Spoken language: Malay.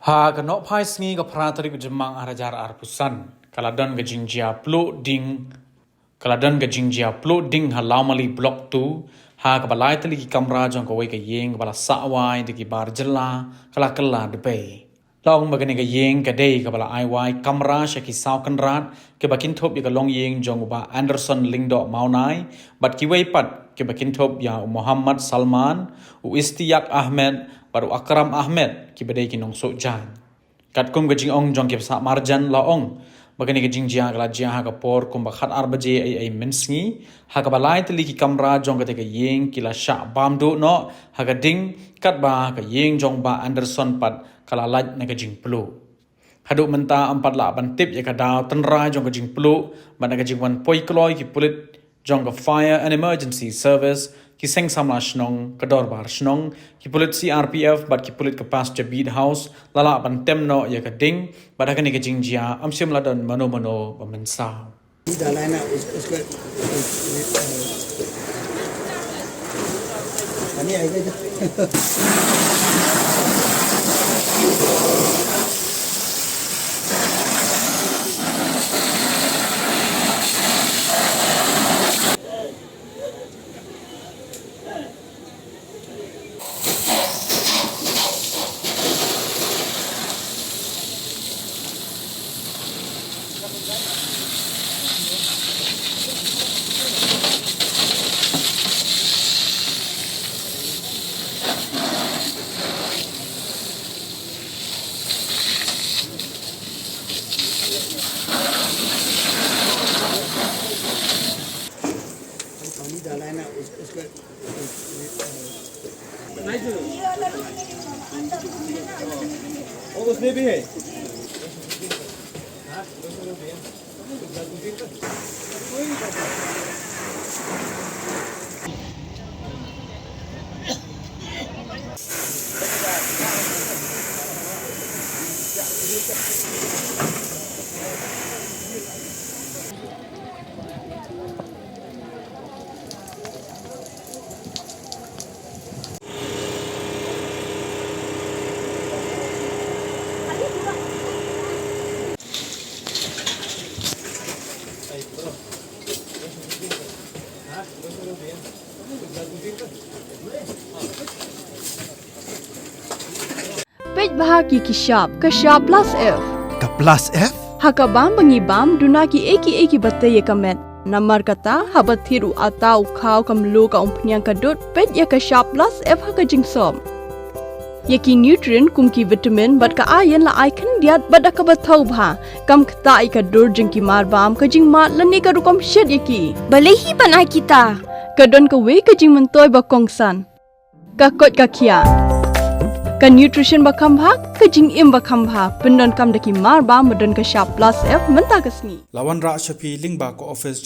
Ganok pai sngi ka pratari ku jemang arajar arpusan. Kaladan ga jingjia plo ding. Kaladan ga jingjia plo ding halamali blok tu. Ka balai tali ki kamra jong ka wei ka yeng bala sawai de ki bar jela kala kala de pe. Long bagani ka yeng ka dei ka bala ai wai kamra sha ki saw kan rat ke bakin thop ya ka long yeng jong ba Anderson Lingdo Maunai bat ki wei pat ke bakin thop ya Muhammad Salman u Istiyak Ahmed baru Akram Ahmed ki badai ki nong so jan kat kum ga jing ong jong ke sa marjan la ong bagani ga jing jia ga jia ha ka por kum ba khat arbaje ai mensngi ha ka balai tli ki kamra jong ga te ka yeng ki la sha bam do no ha ga ding kat ba ka yeng jong ba Anderson pat kala laj na ga jing plo haduk menta empat la ban tip ya ka daw tenra jong ga jing plo ban ga jing wan poi kloi ki pulit jong ga fire and emergency service ki seng samla shnong kador bar shnong ki pulit CRPF bat ki pulit ka pas jabid house lala ban temno ya ka ding bat ka ni ka jingjia amsim ladon mano mano bamensa डालना उसको पानी आएगा पानी डालना उसको और उसमें भी है Pej bahagi kishap plus F. Ka plus F? Hakabam bangibam dunaki eki batte ye kamet. Namar kata habat thiru atau kau kamlu ka umpnyang kadut pej ya kishap plus F haka jingsom. Yaki nutrient kumki vitamin bat ka ayan la icon diat bat ka bathau bha kam kata ka dur jingki marbam ka jing mat lani ka rukom shed yaki. Balehi panai kita. Kadon ka we ka jing mentoy ba kongsan. Ka kot ka kia. Ka nutrition bakam bha ka jing im bakam bha pendon kam daki mar ba medon ka sharp plus F menta kasni Lawan ra shapi ling ba ko office